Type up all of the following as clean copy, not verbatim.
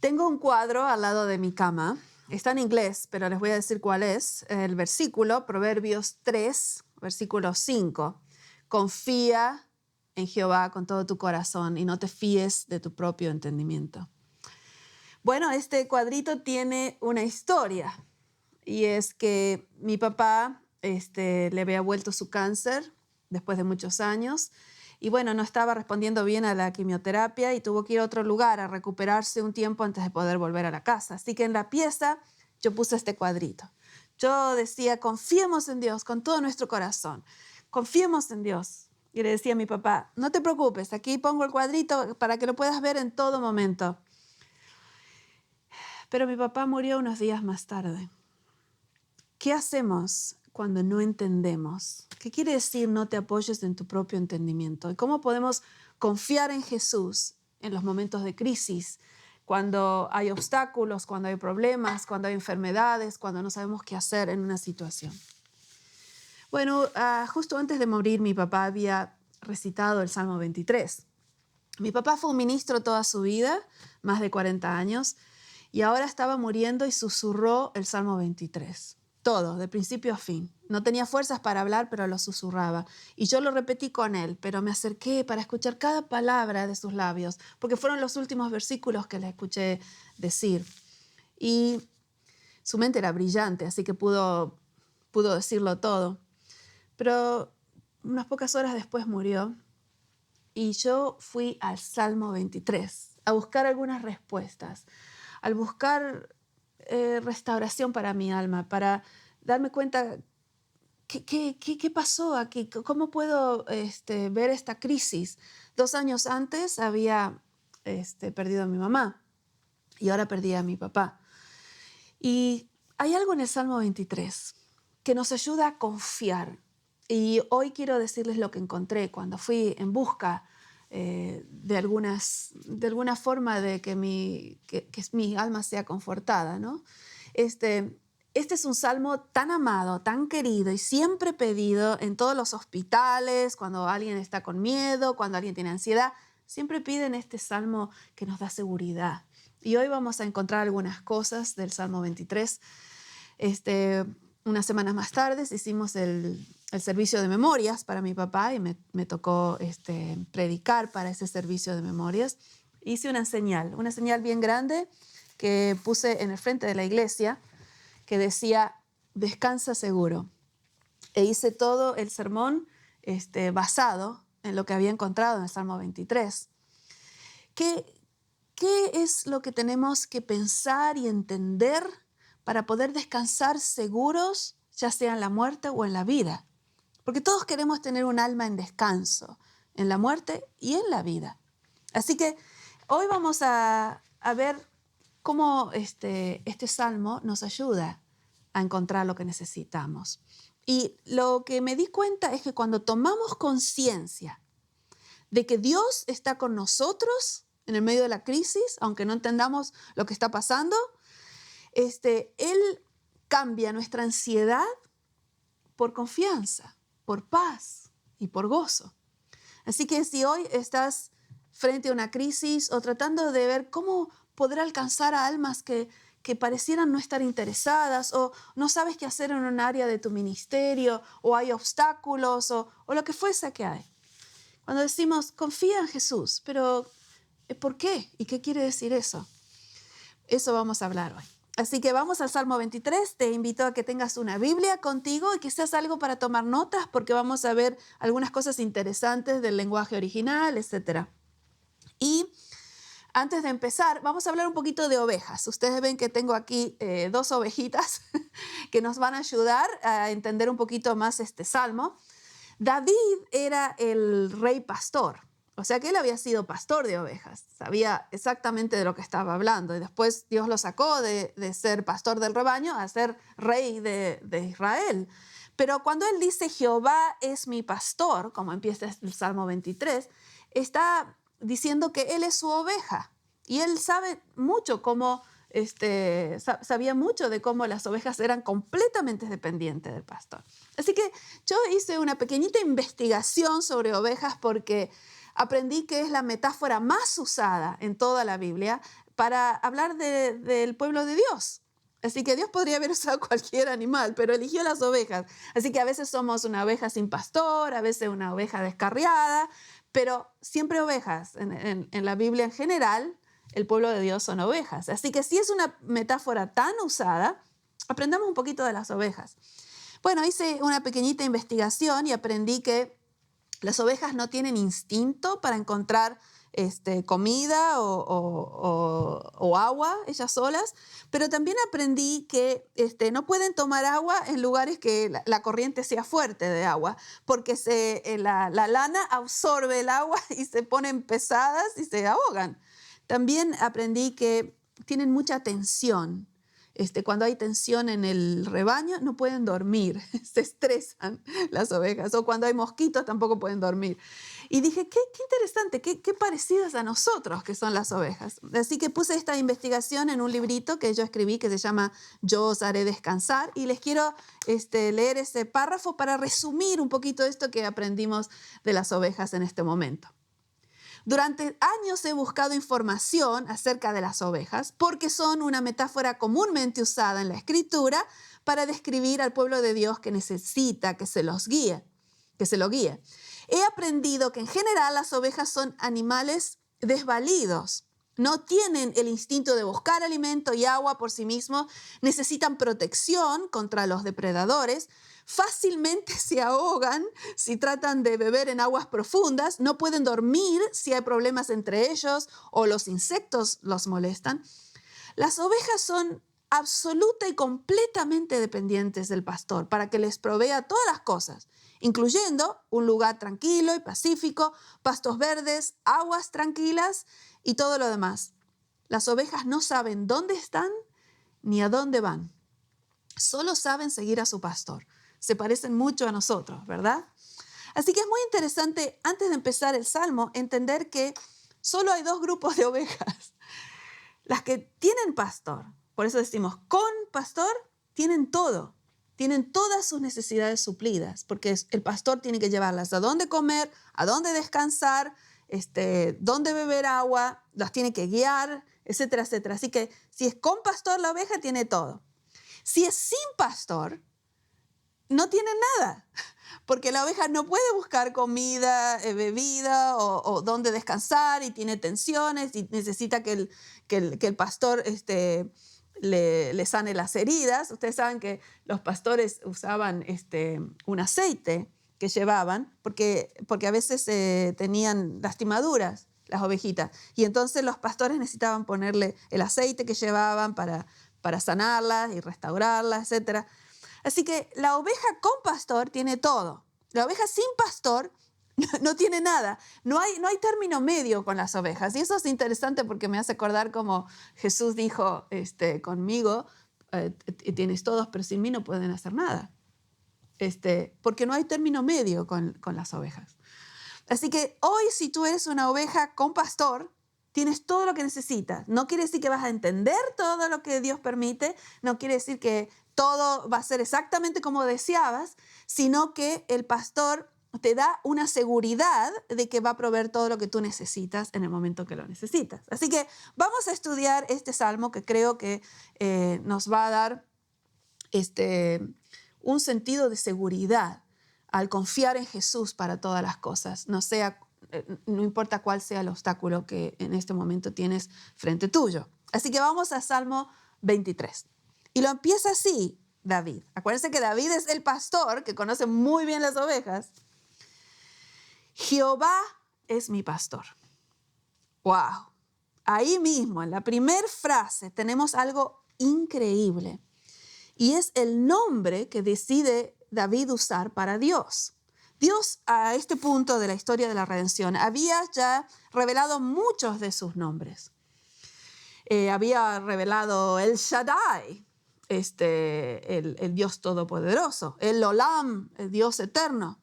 Tengo un cuadro al lado de mi cama. Está en inglés, pero les voy a decir cuál es. El versículo, Proverbios 3, versículo 5. Confía en Jehová con todo tu corazón y no te fíes de tu propio entendimiento. Bueno, este cuadrito tiene una historia y es que mi papá le había vuelto su cáncer después de muchos años y bueno, no estaba respondiendo bien a la quimioterapia y tuvo que ir a otro lugar a recuperarse un tiempo antes de poder volver a la casa. Así que en la pieza yo puse este cuadrito. Yo decía, confiemos en Dios con todo nuestro corazón, confiemos en Dios. Y le decía a mi papá, no te preocupes, aquí pongo el cuadrito para que lo puedas ver en todo momento. Pero mi papá murió unos días más tarde. ¿Qué hacemos cuando no entendemos? ¿Qué quiere decir no te apoyes en tu propio entendimiento? ¿Y cómo podemos confiar en Jesús en los momentos de crisis, cuando hay obstáculos, cuando hay problemas, cuando hay enfermedades, cuando no sabemos qué hacer en una situación? Bueno, justo antes de morir mi papá había recitado el Salmo 23. Mi papá fue un ministro toda su vida, más de 40 años, y ahora estaba muriendo y susurró el Salmo 23. Todo, de principio a fin. No tenía fuerzas para hablar, pero lo susurraba. Y yo lo repetí con él, pero me acerqué para escuchar cada palabra de sus labios, porque fueron los últimos versículos que le escuché decir. Y su mente era brillante, así que pudo decirlo todo. Pero unas pocas horas después murió. Y yo fui al Salmo 23 a buscar algunas respuestas, al buscar restauración para mi alma, para darme cuenta qué pasó aquí, cómo puedo ver esta crisis. 2 años antes había perdido a mi mamá y ahora perdí a mi papá. Y hay algo en el Salmo 23 que nos ayuda a confiar. Y hoy quiero decirles lo que encontré cuando fui en busca de alguna forma de que mi alma sea confortada, ¿no? Este es un salmo tan amado, tan querido y siempre pedido en todos los hospitales, cuando alguien está con miedo, cuando alguien tiene ansiedad. Siempre piden este salmo que nos da seguridad. Y hoy vamos a encontrar algunas cosas del Salmo 23. Unas semanas más tarde hicimos el servicio de memorias para mi papá y me tocó predicar para ese servicio de memorias. Hice una señal bien grande que puse en el frente de la iglesia que decía, descansa seguro. E hice todo el sermón basado en lo que había encontrado en el Salmo 23. ¿Qué es lo que tenemos que pensar y entender para poder descansar seguros, ya sea en la muerte o en la vida? Porque todos queremos tener un alma en descanso, en la muerte y en la vida. Así que hoy vamos a ver cómo este salmo nos ayuda a encontrar lo que necesitamos. Y lo que me di cuenta es que cuando tomamos conciencia de que Dios está con nosotros en el medio de la crisis, aunque no entendamos lo que está pasando, Él cambia nuestra ansiedad por confianza, por paz y por gozo. Así que si hoy estás frente a una crisis o tratando de ver cómo poder alcanzar a almas que parecieran no estar interesadas o no sabes qué hacer en un área de tu ministerio o hay obstáculos o lo que fuese que hay. Cuando decimos, confía en Jesús, pero ¿por qué? ¿Y qué quiere decir eso? Eso vamos a hablar hoy. Así que vamos al Salmo 23. Te invito a que tengas una Biblia contigo y que seas algo para tomar notas porque vamos a ver algunas cosas interesantes del lenguaje original, etc. Y antes de empezar, vamos a hablar un poquito de ovejas. Ustedes ven que tengo aquí 2 ovejitas que nos van a ayudar a entender un poquito más este salmo. David era el rey pastor, o sea que él había sido pastor de ovejas, sabía exactamente de lo que estaba hablando y después Dios lo sacó de ser pastor del rebaño a ser rey de Israel. Pero cuando él dice Jehová es mi pastor, como empieza el Salmo 23, está diciendo que él es su oveja y él sabe mucho cómo sabía mucho de cómo las ovejas eran completamente dependientes del pastor. Así que yo hice una pequeñita investigación sobre ovejas porque aprendí que es la metáfora más usada en toda la Biblia para hablar del pueblo de Dios. Así que Dios podría haber usado cualquier animal, pero eligió las ovejas. Así que a veces somos una oveja sin pastor, a veces una oveja descarriada, pero siempre ovejas. En la Biblia en general, el pueblo de Dios son ovejas. Así que si es una metáfora tan usada, aprendamos un poquito de las ovejas. Bueno, hice una pequeñita investigación y aprendí que las ovejas no tienen instinto para encontrar comida o agua ellas solas, pero también aprendí que no pueden tomar agua en lugares que la corriente sea fuerte de agua, porque la lana absorbe el agua y se ponen pesadas y se ahogan. También aprendí que tienen mucha tensión. Cuando hay tensión en el rebaño no pueden dormir, se estresan las ovejas, o cuando hay mosquitos tampoco pueden dormir. Y dije, qué interesante, qué parecidas a nosotros que son las ovejas. Así que puse esta investigación en un librito que yo escribí que se llama Yo os haré descansar, y les quiero leer ese párrafo para resumir un poquito esto que aprendimos de las ovejas en este momento. Durante años he buscado información acerca de las ovejas porque son una metáfora comúnmente usada en la Escritura para describir al pueblo de Dios que necesita que se lo guíe. He aprendido que en general las ovejas son animales desvalidos. No tienen el instinto de buscar alimento y agua por sí mismos, necesitan protección contra los depredadores, fácilmente se ahogan si tratan de beber en aguas profundas, no pueden dormir si hay problemas entre ellos o los insectos los molestan. Las ovejas son absoluta y completamente dependientes del pastor para que les provea todas las cosas, incluyendo un lugar tranquilo y pacífico, pastos verdes, aguas tranquilas y todo lo demás. Las ovejas no saben dónde están ni a dónde van. Solo saben seguir a su pastor. Se parecen mucho a nosotros, ¿verdad? Así que es muy interesante, antes de empezar el Salmo, entender que solo hay dos grupos de ovejas. Las que tienen pastor, por eso decimos, con pastor tienen todo. Tienen todas sus necesidades suplidas, porque el pastor tiene que llevarlas a dónde comer, a dónde descansar, dónde beber agua, las tiene que guiar, etcétera, etcétera. Así que si es con pastor, la oveja tiene todo. Si es sin pastor, no tiene nada, porque la oveja no puede buscar comida, bebida o dónde descansar, y tiene tensiones y necesita que el pastor le sane las heridas. Ustedes saben que los pastores usaban un aceite que llevaban porque a veces tenían lastimaduras las ovejitas, y entonces los pastores necesitaban ponerle el aceite que llevaban para sanarlas y restaurarlas, etcétera. Así que la oveja con pastor tiene todo. La oveja sin pastor no tiene nada. No hay término medio con las ovejas. Y eso es interesante porque me hace acordar como Jesús dijo conmigo, tienes todos, pero sin mí no pueden hacer nada. Porque no hay término medio con las ovejas. Así que hoy, si tú eres una oveja con pastor, tienes todo lo que necesitas. No quiere decir que vas a entender todo lo que Dios permite, no quiere decir que todo va a ser exactamente como deseabas, sino que el pastor te da una seguridad de que va a proveer todo lo que tú necesitas en el momento que lo necesitas. Así que vamos a estudiar este salmo que creo que nos va a dar un sentido de seguridad al confiar en Jesús para todas las cosas, no importa cuál sea el obstáculo que en este momento tienes frente tuyo. Así que vamos a Salmo 23. Y lo empieza así David. Acuérdense que David es el pastor que conoce muy bien las ovejas. Jehová es mi pastor. ¡Wow! Ahí mismo, en la primera frase, tenemos algo increíble. Y es el nombre que decide David usar para Dios. Dios, a este punto de la historia de la redención, había ya revelado muchos de sus nombres. Había revelado el Shaddai, el Dios todopoderoso, el Olam, el Dios eterno.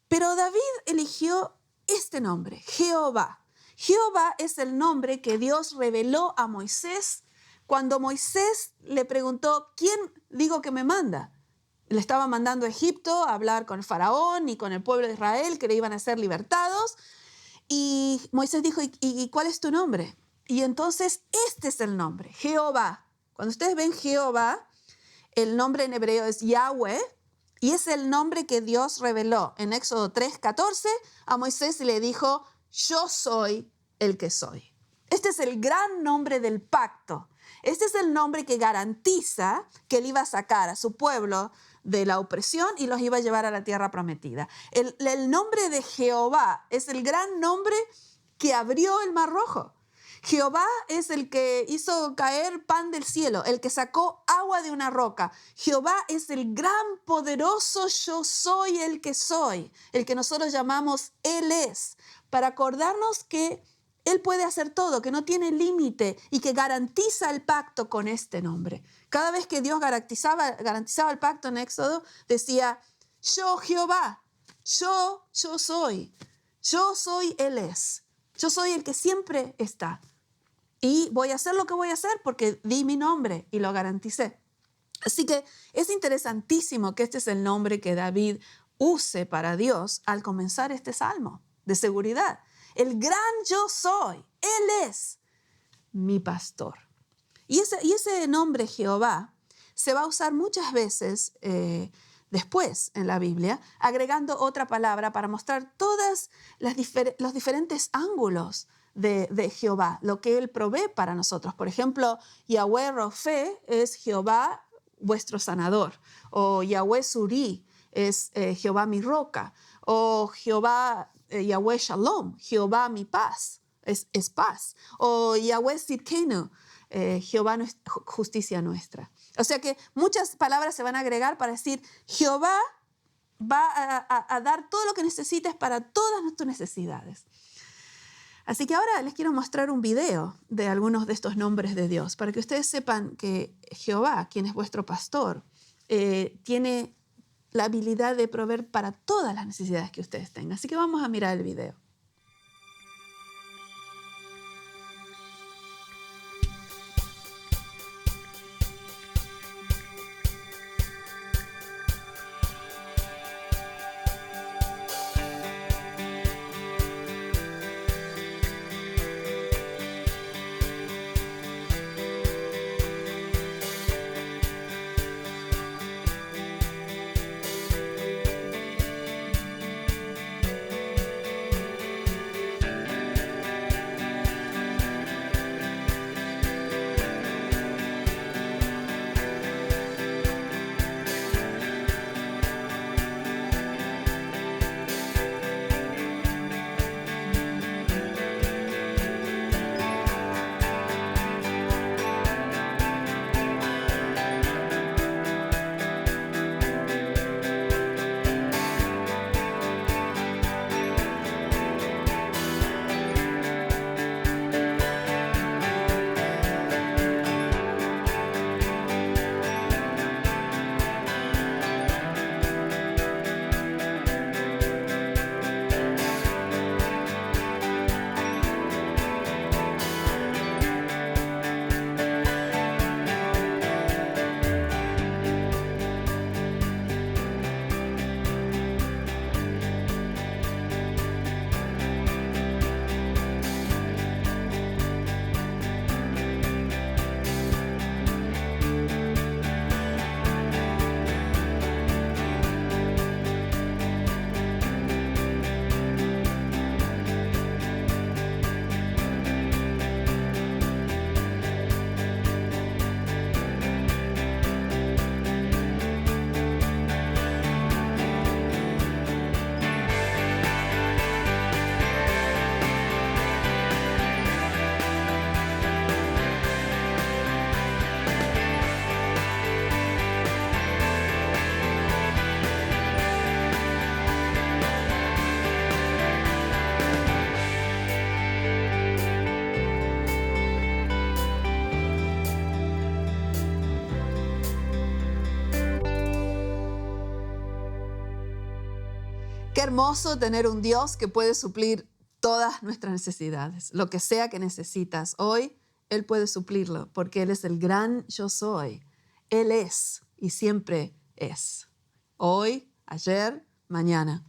Pero David eligió este nombre, Jehová. Jehová es el nombre que Dios reveló a Moisés cuando Moisés le preguntó, ¿quién digo que me manda? Le estaba mandando a Egipto a hablar con el faraón y con el pueblo de Israel que le iban a ser libertados. Y Moisés dijo, ¿y cuál es tu nombre? Y entonces este es el nombre, Jehová. Cuando ustedes ven Jehová, el nombre en hebreo es Yahweh, y es el nombre que Dios reveló en Éxodo 3:14 a Moisés y le dijo, yo soy el que soy. Este es el gran nombre del pacto. Este es el nombre que garantiza que él iba a sacar a su pueblo de la opresión y los iba a llevar a la tierra prometida. El nombre de Jehová es el gran nombre que abrió el Mar Rojo. Jehová es el que hizo caer pan del cielo, el que sacó agua de una roca. Jehová es el gran poderoso yo soy el que soy, el que nosotros llamamos Él es, para acordarnos que Él puede hacer todo, que no tiene límite y que garantiza el pacto con este nombre. Cada vez que Dios garantizaba el pacto en Éxodo, decía, yo Jehová, yo soy, Él es, yo soy el que siempre está. Y voy a hacer lo que voy a hacer porque di mi nombre y lo garanticé. Así que es interesantísimo que este es el nombre que David use para Dios al comenzar este salmo de seguridad. El gran yo soy, Él es mi pastor. Y ese nombre Jehová se va a usar muchas veces después en la Biblia, agregando otra palabra para mostrar todos los diferentes ángulos de Jehová, lo que Él provee para nosotros. Por ejemplo, Yahweh Rofé es Jehová vuestro sanador, o Yahweh Surí es Jehová mi roca, o Jehová Yahweh Shalom, Jehová mi paz, es paz, o Yahweh Sidkenu, Jehová justicia nuestra. O sea que muchas palabras se van a agregar para decir Jehová va a dar todo lo que necesites para todas tus necesidades. Así que ahora les quiero mostrar un video de algunos de estos nombres de Dios para que ustedes sepan que Jehová, quien es vuestro pastor, tiene la habilidad de proveer para todas las necesidades que ustedes tengan. Así que vamos a mirar el video. Qué hermoso tener un Dios que puede suplir todas nuestras necesidades. Lo que sea que necesitas hoy, Él puede suplirlo porque Él es el gran yo soy. Él es y siempre es. Hoy, ayer, mañana.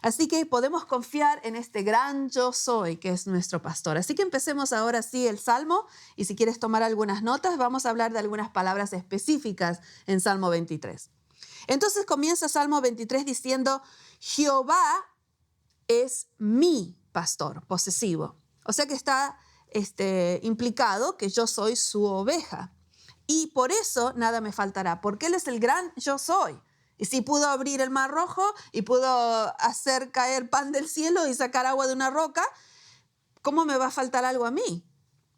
Así que podemos confiar en este gran yo soy que es nuestro pastor. Así que empecemos ahora sí el Salmo y si quieres tomar algunas notas, vamos a hablar de algunas palabras específicas en Salmo 23. Entonces comienza Salmo 23 diciendo, Jehová es mi pastor, posesivo. O sea que está implicado que yo soy su oveja. Y por eso nada me faltará, porque Él es el gran yo soy. Y si pudo abrir el mar rojo y pudo hacer caer pan del cielo y sacar agua de una roca, ¿cómo me va a faltar algo a mí?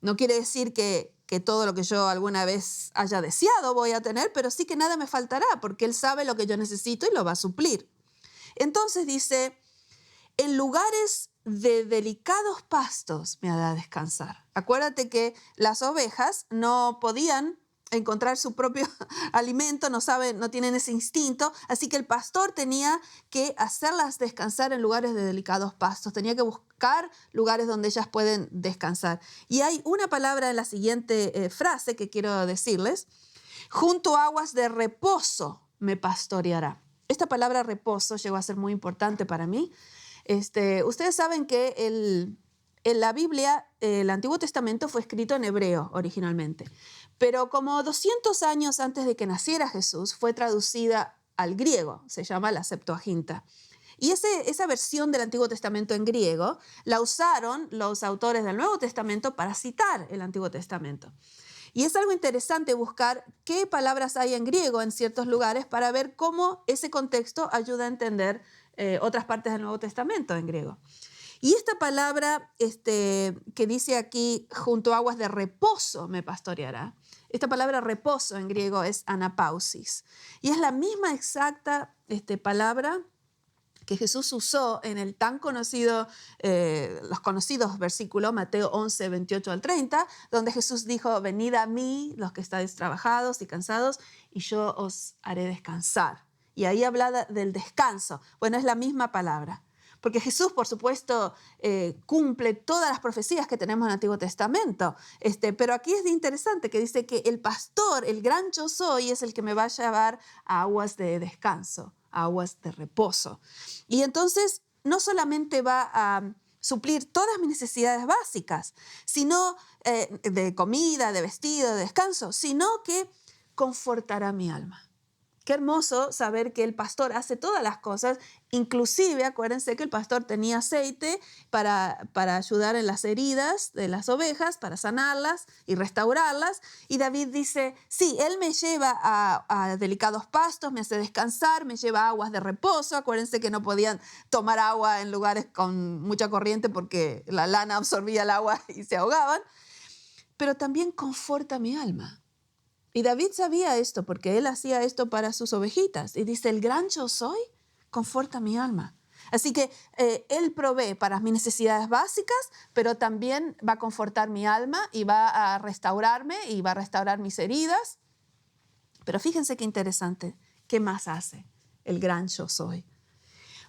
No quiere decir que todo lo que yo alguna vez haya deseado voy a tener, pero sí que nada me faltará, porque Él sabe lo que yo necesito y lo va a suplir. Entonces dice, en lugares de delicados pastos me hará descansar. Acuérdate que las ovejas no podían encontrar su propio alimento, no tienen ese instinto, así que el pastor tenía que hacerlas descansar en lugares de delicados pastos, tenía que buscar lugares donde ellas pueden descansar. Y hay una palabra en la siguiente frase que quiero decirles, junto a aguas de reposo me pastoreará. Esta palabra reposo llegó a ser muy importante para mí. Ustedes saben que en la Biblia, el Antiguo Testamento fue escrito en hebreo originalmente, pero como 200 años antes de que naciera Jesús fue traducida al griego, se llama la Septuaginta. Y esa versión del Antiguo Testamento en griego la usaron los autores del Nuevo Testamento para citar el Antiguo Testamento. Y es algo interesante buscar qué palabras hay en griego en ciertos lugares para ver cómo ese contexto ayuda a entender otras partes del Nuevo Testamento en griego. Y esta palabra que dice aquí, junto a aguas de reposo me pastoreará. Esta palabra reposo en griego es anapausis. Y es la misma exacta palabra que Jesús usó en el tan conocido, los conocidos versículos, Mateo 11, 28 al 30, donde Jesús dijo, venid a mí los que estáis trabajados y cansados, y yo os haré descansar. Y ahí habla del descanso. Bueno, es la misma palabra. Porque Jesús, por supuesto, cumple todas las profecías que tenemos en el Antiguo Testamento. Pero aquí es interesante que dice que el pastor, el gran yo soy, es el que me va a llevar a aguas de descanso, a aguas de reposo. Y entonces no solamente va a suplir todas mis necesidades básicas, sino de comida, de vestido, de descanso, sino que confortará mi alma. Qué hermoso saber que el pastor hace todas las cosas, inclusive acuérdense que el pastor tenía aceite para ayudar en las heridas de las ovejas, para sanarlas y restaurarlas. Y David dice, sí, él me lleva a delicados pastos, me hace descansar, me lleva a aguas de reposo. Acuérdense que no podían tomar agua en lugares con mucha corriente porque la lana absorbía el agua y se ahogaban. Pero también conforta mi alma. Y David sabía esto porque él hacía esto para sus ovejitas. Y dice, el gran yo soy, conforta mi alma. Así que él provee para mis necesidades básicas, pero también va a confortar mi alma y va a restaurarme y va a restaurar mis heridas. Pero fíjense qué interesante. ¿Qué más hace el gran yo soy?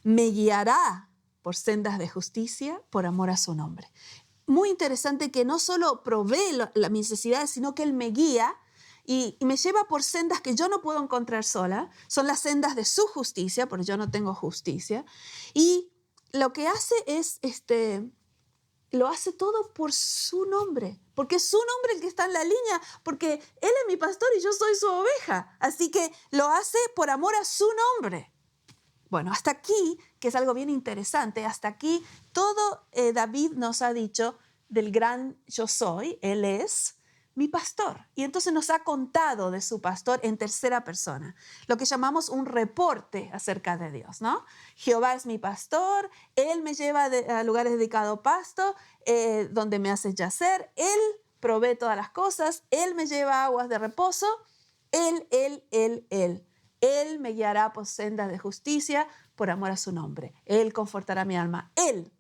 Me guiará por sendas de justicia por amor a su nombre. Muy interesante que no solo provee mis necesidades, sino que él me guía y me lleva por sendas que yo no puedo encontrar sola. Son las sendas de su justicia, porque yo no tengo justicia. Y lo que hace es, lo hace todo por su nombre, porque es su nombre el que está en la línea, porque Él es mi pastor y yo soy su oveja. Así que lo hace por amor a su nombre. Bueno, hasta aquí, que es algo bien interesante, hasta aquí todo David nos ha dicho del gran yo soy, Él es mi pastor. Y entonces nos ha contado de su pastor en tercera persona, lo que llamamos un reporte acerca de Dios, ¿no? Jehová es mi pastor, Él me lleva a lugares dedicados a pasto, donde me hace yacer, Él provee todas las cosas, Él me lleva a aguas de reposo, Él. Él me guiará por sendas de justicia por amor a su nombre. Él confortará mi alma. Él.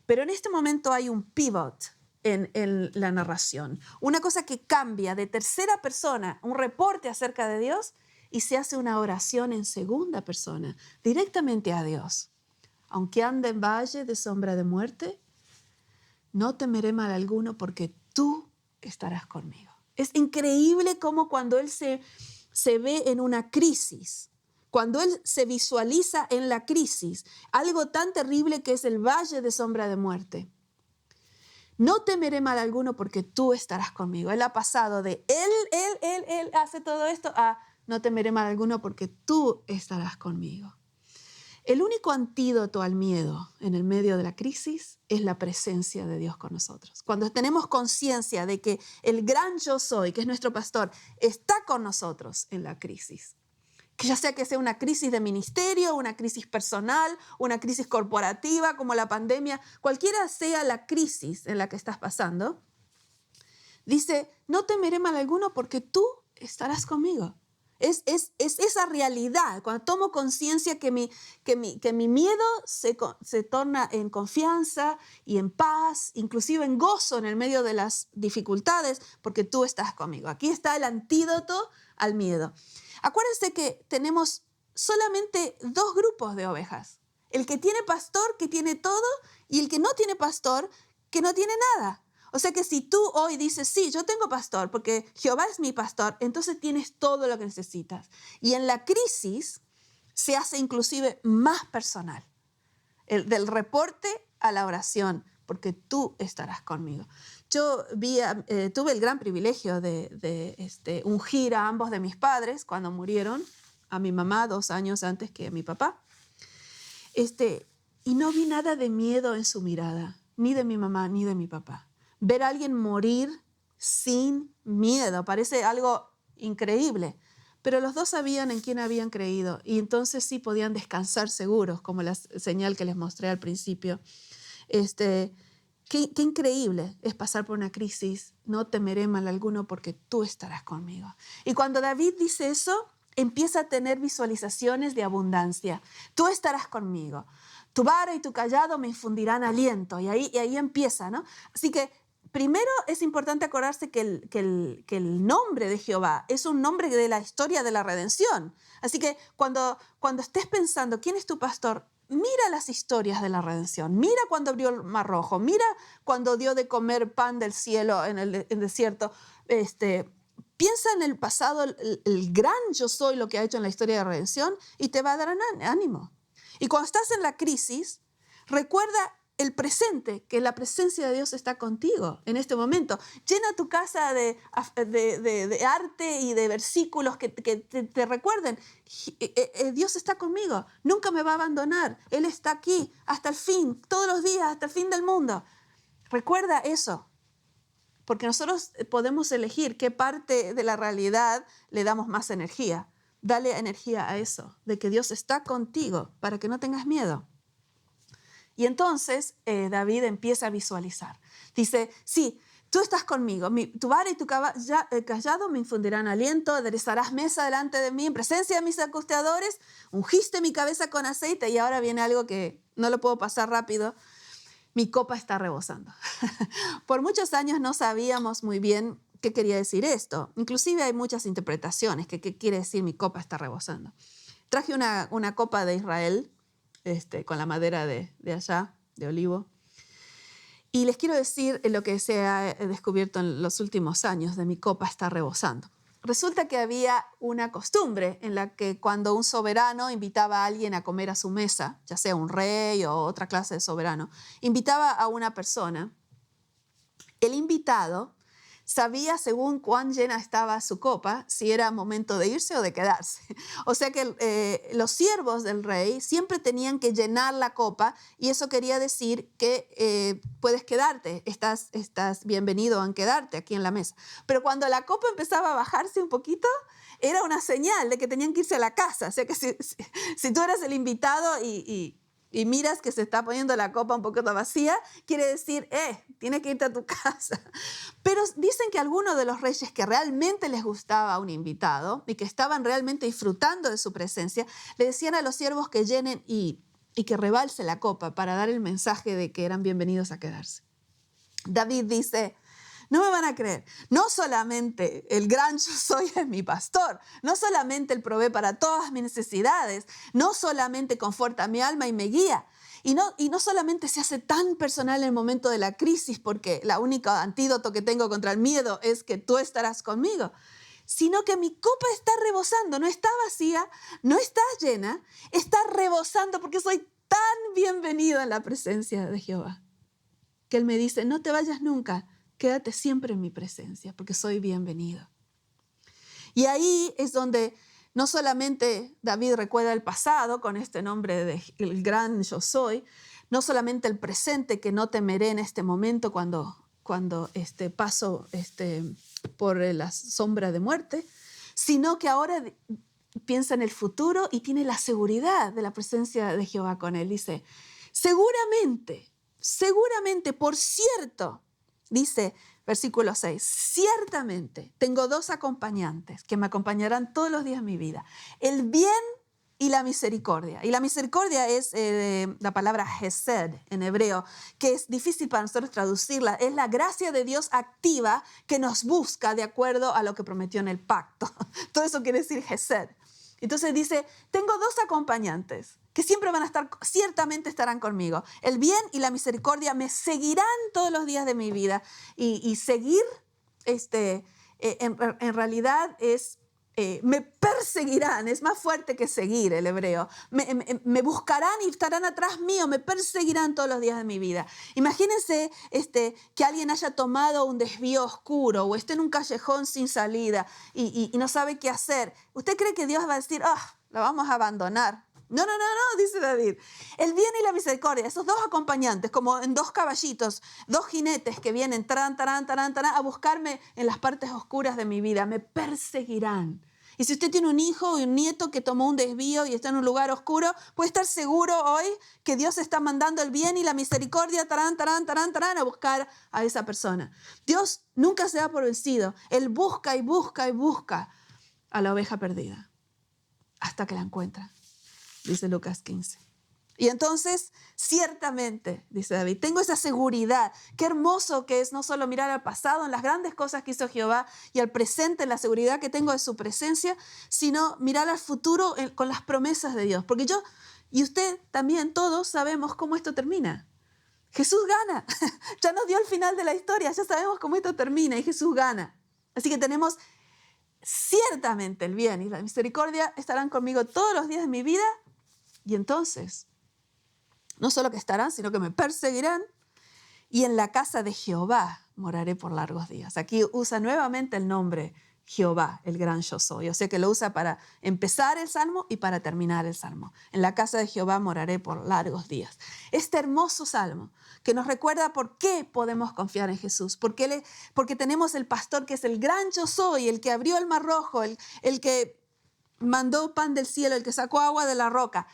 Pero en este momento hay un pivot en la narración. Una cosa que cambia de tercera persona, un reporte acerca de Dios, y se hace una oración en segunda persona, directamente a Dios. Aunque ande en valle de sombra de muerte, no temeré mal alguno porque tú estarás conmigo. Es increíble cómo cuando Él se ve en una crisis, Cuando él se visualiza en la crisis, algo tan terrible que es el valle de sombra de muerte. No temeré mal alguno porque tú estarás conmigo. Él ha pasado de él hace todo esto a no temeré mal alguno porque tú estarás conmigo. El único antídoto al miedo en el medio de la crisis es la presencia de Dios con nosotros. Cuando tenemos conciencia de que el gran yo soy, que es nuestro pastor, está con nosotros en la crisis. Que ya sea que sea una crisis de ministerio, una crisis personal, una crisis corporativa como la pandemia, cualquiera sea la crisis en la que estás pasando, dice, no temeré mal alguno porque tú estarás conmigo. Es esa realidad, cuando tomo conciencia que mi miedo se torna en confianza y en paz, inclusive en gozo en el medio de las dificultades, porque tú estás conmigo. Aquí está el antídoto al miedo. Acuérdense que tenemos solamente dos grupos de ovejas. El que tiene pastor, que tiene todo, y el que no tiene pastor, que no tiene nada. O sea que si tú hoy dices, sí, yo tengo pastor porque Jehová es mi pastor, entonces tienes todo lo que necesitas. Y en la crisis se hace inclusive más personal. Del reporte a la oración, porque tú estarás conmigo. Yo tuve el gran privilegio de ungir a ambos de mis padres cuando murieron, a mi mamá 2 años antes que a mi papá. Y no vi nada de miedo en su mirada, ni de mi mamá ni de mi papá. Ver a alguien morir sin miedo parece algo increíble, pero los dos sabían en quién habían creído y entonces sí podían descansar seguros, como la señal que les mostré al principio. Qué increíble es pasar por una crisis. No temeré mal alguno porque tú estarás conmigo. Y cuando David dice eso, empieza a tener visualizaciones de abundancia. Tú estarás conmigo. Tu vara y tu cayado me infundirán aliento. Y ahí empieza, ¿no? Así que primero es importante acordarse que el nombre de Jehová es un nombre de la historia de la redención. Así que cuando estés pensando, ¿quién es tu pastor? Mira las historias de la redención. Mira cuando abrió el Mar Rojo. Mira cuando dio de comer pan del cielo en el desierto. Piensa en el pasado, el gran yo soy, lo que ha hecho en la historia de la redención, y te va a dar ánimo. Y cuando estás en la crisis, recuerda el presente, que la presencia de Dios está contigo en este momento. Llena tu casa de arte y de versículos que te recuerden. Dios está conmigo, nunca me va a abandonar. Él está aquí hasta el fin, todos los días, hasta el fin del mundo. Recuerda eso, porque nosotros podemos elegir qué parte de la realidad le damos más energía. Dale energía a eso, de que Dios está contigo para que no tengas miedo. Y entonces David empieza a visualizar. Dice, sí, tú estás conmigo, tu vara y tu cayado me infundirán aliento, aderezarás mesa delante de mí en presencia de mis angustiadores, ungiste mi cabeza con aceite, y ahora viene algo que no lo puedo pasar rápido, mi copa está rebosando. Por muchos años no sabíamos muy bien qué quería decir esto. Inclusive hay muchas interpretaciones que qué quiere decir mi copa está rebosando. Traje una copa de Israel, con la madera de allá, de olivo. Y les quiero decir lo que se ha descubierto en los últimos años de mi copa está rebosando. Resulta que había una costumbre en la que cuando un soberano invitaba a alguien a comer a su mesa, ya sea un rey o otra clase de soberano, invitaba a una persona, el invitado sabía según cuán llena estaba su copa si era momento de irse o de quedarse. O sea que los siervos del rey siempre tenían que llenar la copa y eso quería decir que puedes quedarte, estás bienvenido a quedarte aquí en la mesa. Pero cuando la copa empezaba a bajarse un poquito, era una señal de que tenían que irse a la casa. O sea que si tú eras el invitado y miras que se está poniendo la copa un poquito vacía, quiere decir, tienes que irte a tu casa. Pero dicen que algunos de los reyes que realmente les gustaba a un invitado y que estaban realmente disfrutando de su presencia, le decían a los siervos que llenen y que rebalse la copa para dar el mensaje de que eran bienvenidos a quedarse. David dice, no me van a creer, no solamente el gran yo soy es mi pastor, no solamente Él provee para todas mis necesidades, no solamente conforta mi alma y me guía, y no solamente se hace tan personal en el momento de la crisis, porque la única antídoto que tengo contra el miedo es que tú estarás conmigo, sino que mi copa está rebosando, no está vacía, no está llena, está rebosando porque soy tan bienvenido en la presencia de Jehová, que Él me dice, no te vayas nunca, quédate siempre en mi presencia, porque soy bienvenido. Y ahí es donde no solamente David recuerda el pasado con este nombre de el gran yo soy, no solamente el presente, que no temeré en este momento cuando paso por la sombra de muerte, sino que ahora piensa en el futuro y tiene la seguridad de la presencia de Jehová con él. Dice, seguramente, por cierto, dice versículo 6, ciertamente tengo 2 acompañantes que me acompañarán todos los días de mi vida, el bien y la misericordia. Y la misericordia es la palabra hesed en hebreo, que es difícil para nosotros traducirla. Es la gracia de Dios activa que nos busca de acuerdo a lo que prometió en el pacto. Todo eso quiere decir hesed. Entonces dice, tengo 2 acompañantes que siempre van a estar, ciertamente estarán conmigo. El bien y la misericordia me seguirán todos los días de mi vida. Y seguir, en realidad es, me perseguirán, es más fuerte que seguir el hebreo. Me buscarán y estarán atrás mío, me perseguirán todos los días de mi vida. Imagínense que alguien haya tomado un desvío oscuro o esté en un callejón sin salida y no sabe qué hacer. ¿Usted cree que Dios va a decir, la vamos a abandonar? No, dice David. El bien y la misericordia, esos 2 acompañantes, como en 2 caballitos, 2 jinetes que vienen a buscarme en las partes oscuras de mi vida, me perseguirán. Y si usted tiene un hijo o un nieto que tomó un desvío y está en un lugar oscuro, puede estar seguro hoy que Dios está mandando el bien y la misericordia a buscar a esa persona. Dios nunca se da por vencido. Él busca y busca y busca a la oveja perdida hasta que la encuentra. Dice Lucas 15. Y entonces, ciertamente, dice David, tengo esa seguridad. Qué hermoso que es no solo mirar al pasado, en las grandes cosas que hizo Jehová, y al presente, en la seguridad que tengo de su presencia, sino mirar al futuro con las promesas de Dios. Porque yo y usted también, todos sabemos cómo esto termina. Jesús gana. Ya nos dio el final de la historia, ya sabemos cómo esto termina y Jesús gana. Así que tenemos ciertamente el bien y la misericordia estarán conmigo todos los días de mi vida. Y entonces, no solo que estarán, sino que me perseguirán. Y en la casa de Jehová moraré por largos días. Aquí usa nuevamente el nombre Jehová, el gran yo soy. O sea que lo usa para empezar el salmo y para terminar el salmo. En la casa de Jehová moraré por largos días. Este hermoso salmo que nos recuerda por qué podemos confiar en Jesús. Porque tenemos el pastor que es el gran yo soy, el que abrió el mar rojo, el que mandó pan del cielo, el que sacó agua de la roca.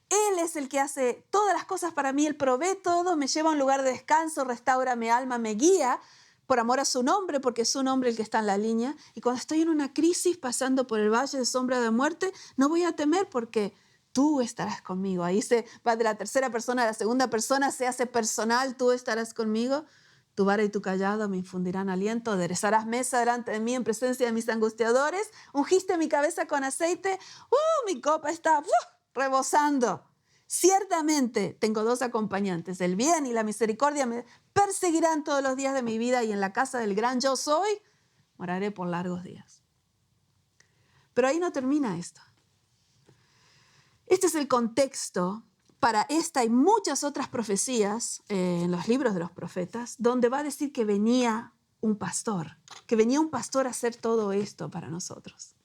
Él es el que hace todas las cosas para mí, Él provee todo, me lleva a un lugar de descanso, restaura mi alma, me guía por amor a su nombre, porque es su nombre el que está en la línea. Y cuando estoy en una crisis, pasando por el valle de sombra de muerte, no voy a temer porque tú estarás conmigo. Ahí se va de la tercera persona a la segunda persona, se hace personal, tú estarás conmigo. Tu vara y tu callado me infundirán aliento, aderezarás mesa delante de mí en presencia de mis angustiadores, ungiste mi cabeza con aceite, mi copa está rebosando. Ciertamente tengo 2 acompañantes, el bien y la misericordia me perseguirán todos los días de mi vida y en la casa del gran yo soy moraré por largos días. Pero ahí no termina esto. Este es el contexto para esta y muchas otras profecías en los libros de los profetas, donde va a decir que venía un pastor a hacer todo esto para nosotros.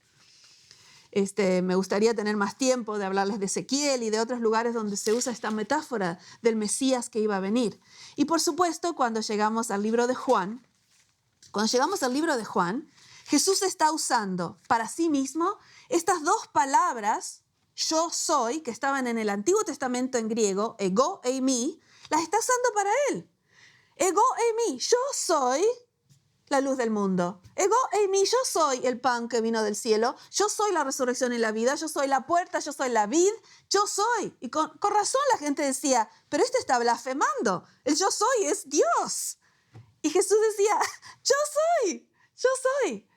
Me gustaría tener más tiempo de hablarles de Ezequiel y de otros lugares donde se usa esta metáfora del Mesías que iba a venir. Y por supuesto, cuando llegamos al libro de Juan, Jesús está usando para sí mismo estas 2 palabras, yo soy, que estaban en el Antiguo Testamento en griego, ego e eimi, las está usando para él. Ego e eimi, yo soy la luz del mundo. Ego eimi, yo soy el pan que vino del cielo, yo soy la resurrección y la vida, yo soy la puerta, yo soy la vid, yo soy. Y con razón la gente decía, pero este está blasfemando, el yo soy es Dios. Y Jesús decía, yo soy.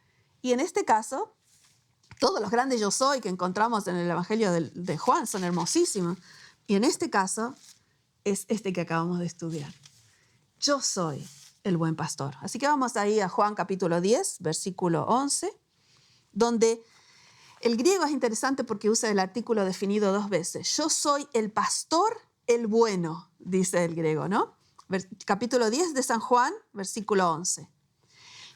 Y en este caso, todos los grandes yo soy que encontramos en el Evangelio de Juan son hermosísimos. Y en este caso es este que acabamos de estudiar. Yo soy el buen pastor. Así que vamos ahí a Juan capítulo 10, versículo 11. donde el griego es interesante porque usa el artículo definido 2 veces. Yo soy el pastor, el bueno, dice el griego, ¿no? Capítulo 10 de San Juan, versículo 11.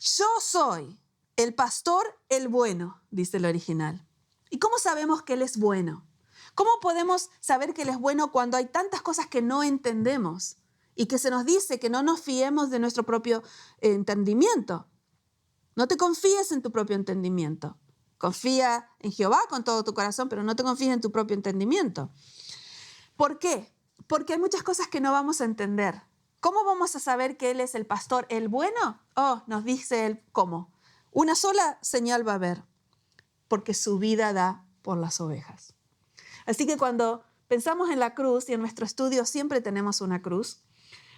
Yo soy el pastor, el bueno, dice el original. ¿Y cómo sabemos que Él es bueno? ¿Cómo podemos saber que Él es bueno cuando hay tantas cosas que no entendemos y que se nos dice que no nos fiemos de nuestro propio entendimiento? No te confíes en tu propio entendimiento. Confía en Jehová con todo tu corazón, pero no te confíes en tu propio entendimiento. ¿Por qué? Porque hay muchas cosas que no vamos a entender. ¿Cómo vamos a saber que Él es el pastor, el bueno? Nos dice Él cómo. Una sola señal va a haber, porque su vida da por las ovejas. Así que cuando pensamos en la cruz, y en nuestro estudio siempre tenemos una cruz,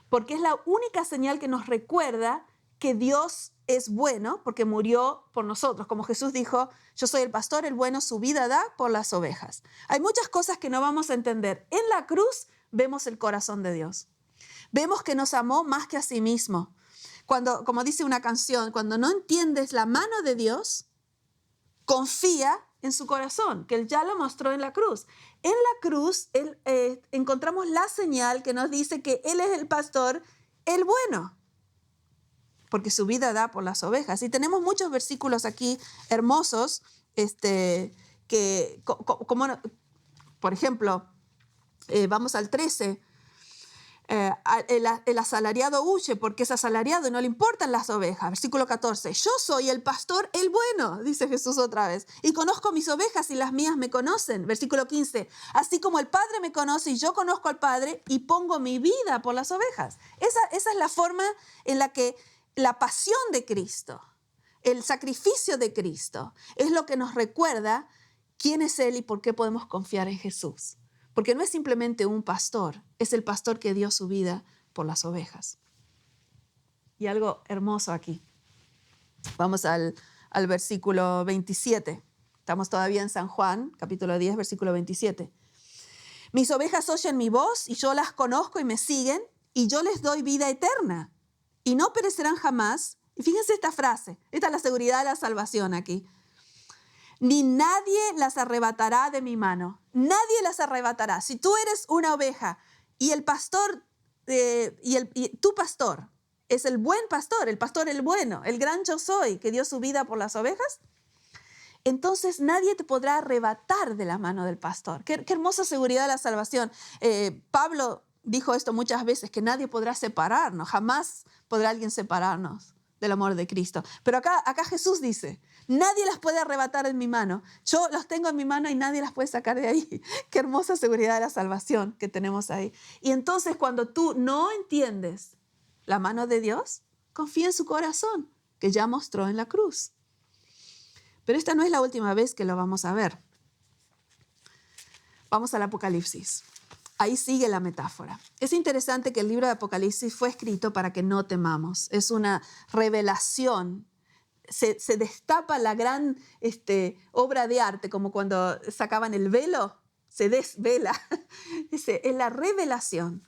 porque es la única señal que nos recuerda que Dios es bueno, porque murió por nosotros. Como Jesús dijo, yo soy el pastor, el bueno, su vida da por las ovejas. Hay muchas cosas que no vamos a entender. En la cruz vemos el corazón de Dios. Vemos que nos amó más que a sí mismo. Cuando, como dice una canción, cuando no entiendes la mano de Dios, confía en su corazón, que Él ya lo mostró en la cruz. En la cruz encontramos la señal que nos dice que Él es el pastor, el bueno, porque su vida da por las ovejas. Y tenemos muchos versículos aquí hermosos, como, por ejemplo, vamos al 13, el asalariado huye porque es asalariado y no le importan las ovejas. Versículo 14, yo soy el pastor, el bueno, dice Jesús otra vez, y conozco mis ovejas y las mías me conocen. Versículo 15, así como el Padre me conoce y yo conozco al Padre y pongo mi vida por las ovejas. Esa es la forma en la que la pasión de Cristo, el sacrificio de Cristo, es lo que nos recuerda quién es Él y por qué podemos confiar en Jesús. Porque no es simplemente un pastor, es el pastor que dio su vida por las ovejas. Y algo hermoso aquí. Vamos al versículo 27. Estamos todavía en San Juan, capítulo 10, versículo 27. Mis ovejas oyen mi voz y yo las conozco y me siguen y yo les doy vida eterna y no perecerán jamás. Y fíjense esta frase, esta es la seguridad de la salvación aquí. Ni nadie las arrebatará de mi mano. Nadie las arrebatará. Si tú eres una oveja y el pastor, y tu pastor es el buen pastor, el pastor el bueno, el gran yo soy, que dio su vida por las ovejas, entonces nadie te podrá arrebatar de la mano del pastor. Qué hermosa seguridad de la salvación. Pablo dijo esto muchas veces, que nadie podrá separarnos, jamás podrá alguien separarnos del amor de Cristo. Pero acá Jesús dice, nadie las puede arrebatar en mi mano. Yo los tengo en mi mano y nadie las puede sacar de ahí. Qué hermosa seguridad de la salvación que tenemos ahí. Y entonces cuando tú no entiendes la mano de Dios, confía en su corazón, que ya mostró en la cruz. Pero esta no es la última vez que lo vamos a ver. Vamos al Apocalipsis. Ahí sigue la metáfora. Es interesante que el libro de Apocalipsis fue escrito para que no temamos. Es una revelación. Se destapa la gran obra de arte, como cuando sacaban el velo, se desvela. Es la revelación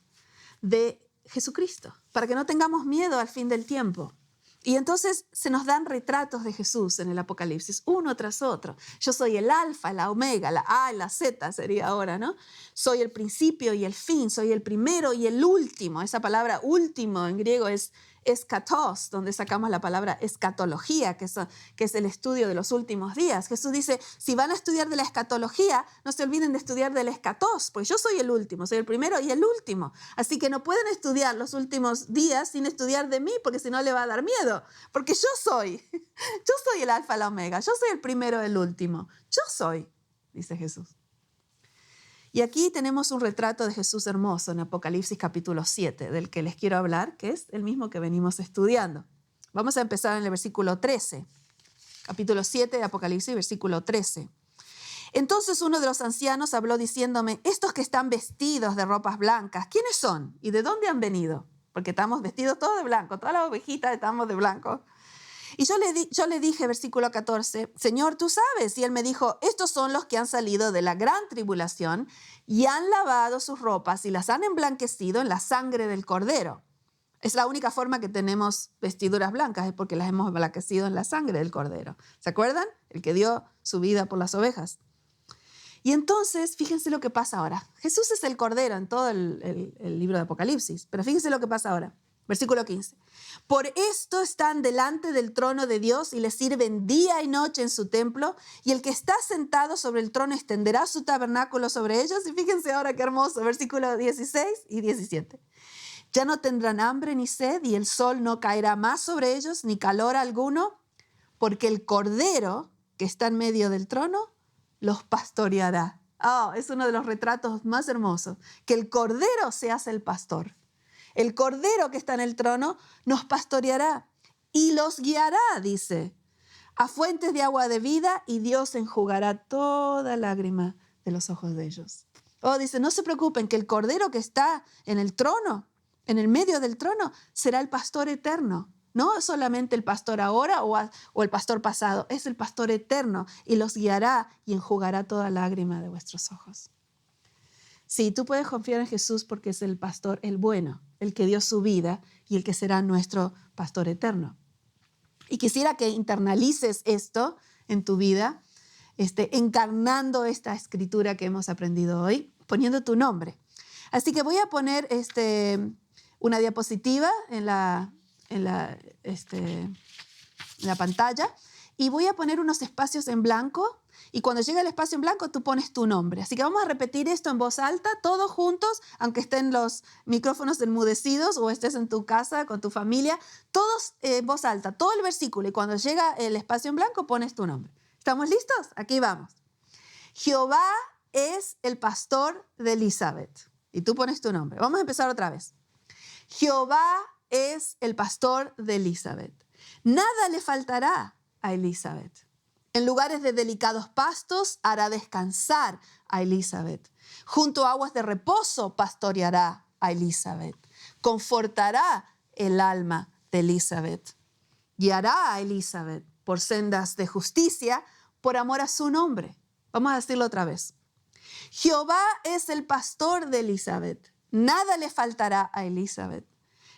de Jesucristo, para que no tengamos miedo al fin del tiempo. Y entonces se nos dan retratos de Jesús en el Apocalipsis, uno tras otro. Yo soy el alfa, la omega, la A y la Z sería ahora, ¿no? Soy el principio y el fin, soy el primero y el último. Esa palabra último en griego es eschatos, donde sacamos la palabra escatología, que es el estudio de los últimos días. Jesús dice, si van a estudiar de la escatología, no se olviden de estudiar del eschatos, pues yo soy el último, soy el primero y el último. Así que no pueden estudiar los últimos días sin estudiar de mí, porque si no le va a dar miedo. Porque yo soy el alfa, la omega, yo soy el primero, el último. Yo soy, dice Jesús. Y aquí tenemos un retrato de Jesús hermoso en Apocalipsis capítulo 7, del que les quiero hablar, que es el mismo que venimos estudiando. Vamos a empezar en el versículo 13, capítulo 7 de Apocalipsis, versículo 13. Entonces uno de los ancianos habló diciéndome, estos que están vestidos de ropas blancas, ¿quiénes son? ¿Y de dónde han venido? Porque estamos vestidos todos de blanco, todas las ovejitas estamos de blanco. Y yo le dije, versículo 14, Señor, tú sabes. Y él me dijo, estos son los que han salido de la gran tribulación y han lavado sus ropas y las han emblanquecido en la sangre del Cordero. Es la única forma que tenemos vestiduras blancas, es porque las hemos emblanquecido en la sangre del Cordero. ¿Se acuerdan? El que dio su vida por las ovejas. Y entonces, fíjense lo que pasa ahora. Jesús es el Cordero en todo el libro de Apocalipsis, pero fíjense lo que pasa ahora. Versículo 15. Por esto están delante del trono de Dios y le sirven día y noche en su templo, y el que está sentado sobre el trono extenderá su tabernáculo sobre ellos. Y fíjense ahora qué hermoso, versículo 16 y 17. Ya no tendrán hambre ni sed, y el sol no caerá más sobre ellos, ni calor alguno, porque el Cordero que está en medio del trono los pastoreará. Oh, es uno de los retratos más hermosos, que el Cordero se hace el pastor. El Cordero que está en el trono nos pastoreará y los guiará, dice, a fuentes de agua de vida, y Dios enjugará toda lágrima de los ojos de ellos. Oh, dice, no se preocupen, que el Cordero que está en el trono, en el medio del trono, será el pastor eterno. No solamente el pastor ahora o el pastor pasado, es el pastor eterno, y los guiará y enjugará toda lágrima de vuestros ojos. Sí, tú puedes confiar en Jesús porque es el pastor, el bueno, el que dio su vida y el que será nuestro pastor eterno. Y quisiera que internalices esto en tu vida, encarnando esta escritura que hemos aprendido hoy, poniendo tu nombre. Así que voy a poner una diapositiva en la pantalla, y voy a poner unos espacios en blanco, y cuando llegue el espacio en blanco tú pones tu nombre. Así que vamos a repetir esto en voz alta, todos juntos, aunque estén los micrófonos enmudecidos o estés en tu casa con tu familia, todos en voz alta, todo el versículo, y cuando llega el espacio en blanco pones tu nombre. ¿Estamos listos? Aquí vamos. Jehová es el pastor de Elizabeth. Y tú pones tu nombre. Vamos a empezar otra vez. Jehová es el pastor de Elizabeth. Nada le faltará a Elizabeth. En lugares de delicados pastos hará descansar a Elizabeth. Junto a aguas de reposo pastoreará a Elizabeth. Confortará el alma de Elizabeth. Guiará a Elizabeth por sendas de justicia por amor a su nombre. Vamos a decirlo otra vez. Jehová es el pastor de Elizabeth. Nada le faltará a Elizabeth.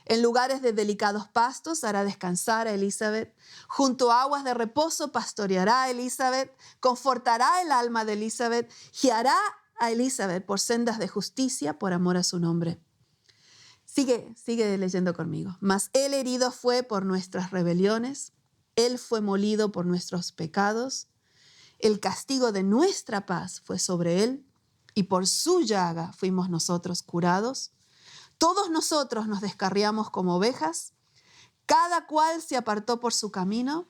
En lugares de delicados pastos hará descansar a Elizabeth. Junto a aguas de reposo pastoreará a Elizabeth. Confortará el alma de Elizabeth. Guiará a Elizabeth por sendas de justicia por amor a su nombre. Sigue leyendo conmigo. Mas él herido fue por nuestras rebeliones. Él fue molido por nuestros pecados. El castigo de nuestra paz fue sobre él, y por su llaga fuimos nosotros curados. Todos nosotros nos descarriamos como ovejas, cada cual se apartó por su camino,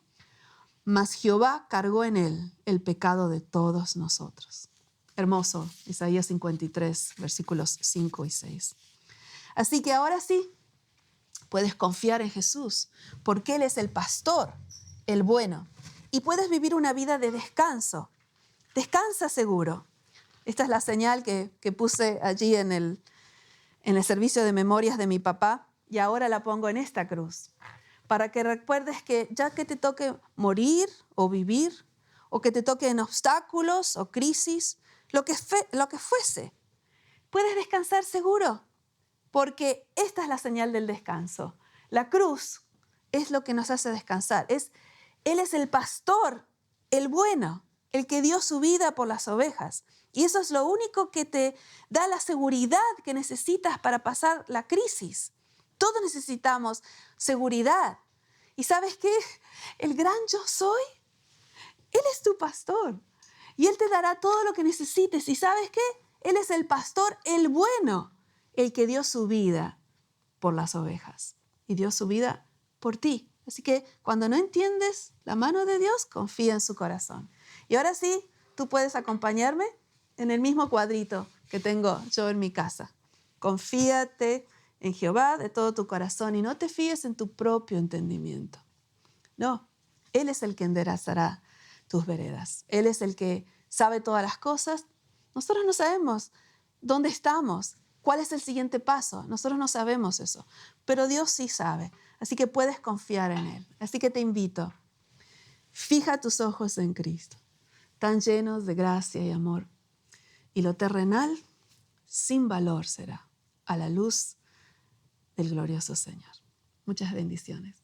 mas Jehová cargó en él el pecado de todos nosotros. Hermoso, Isaías 53, versículos 5 y 6. Así que ahora sí, puedes confiar en Jesús, porque Él es el pastor, el bueno, y puedes vivir una vida de descanso. Descansa seguro. Esta es la señal que puse allí en el servicio de memorias de mi papá, y ahora la pongo en esta cruz, para que recuerdes que ya que te toque morir o vivir, o que te toquen obstáculos o crisis, lo que fuese, puedes descansar seguro, porque esta es la señal del descanso. La cruz es lo que nos hace descansar. Él es el pastor, el bueno, el que dio su vida por las ovejas. Y eso es lo único que te da la seguridad que necesitas para pasar la crisis. Todos necesitamos seguridad. ¿Y sabes qué? El gran yo soy, Él es tu pastor. Y Él te dará todo lo que necesites. ¿Y sabes qué? Él es el pastor, el bueno, el que dio su vida por las ovejas. Y dio su vida por ti. Así que cuando no entiendes la mano de Dios, confía en su corazón. Y ahora sí, tú puedes acompañarme en el mismo cuadrito que tengo yo en mi casa. Confíate en Jehová de todo tu corazón y no te fíes en tu propio entendimiento. No, Él es el que enderezará tus veredas. Él es el que sabe todas las cosas. Nosotros no sabemos dónde estamos, cuál es el siguiente paso. Nosotros no sabemos eso, pero Dios sí sabe. Así que puedes confiar en Él. Así que te invito, fija tus ojos en Cristo, tan llenos de gracia y amor. Y lo terrenal, sin valor será, a la luz del glorioso Señor. Muchas bendiciones.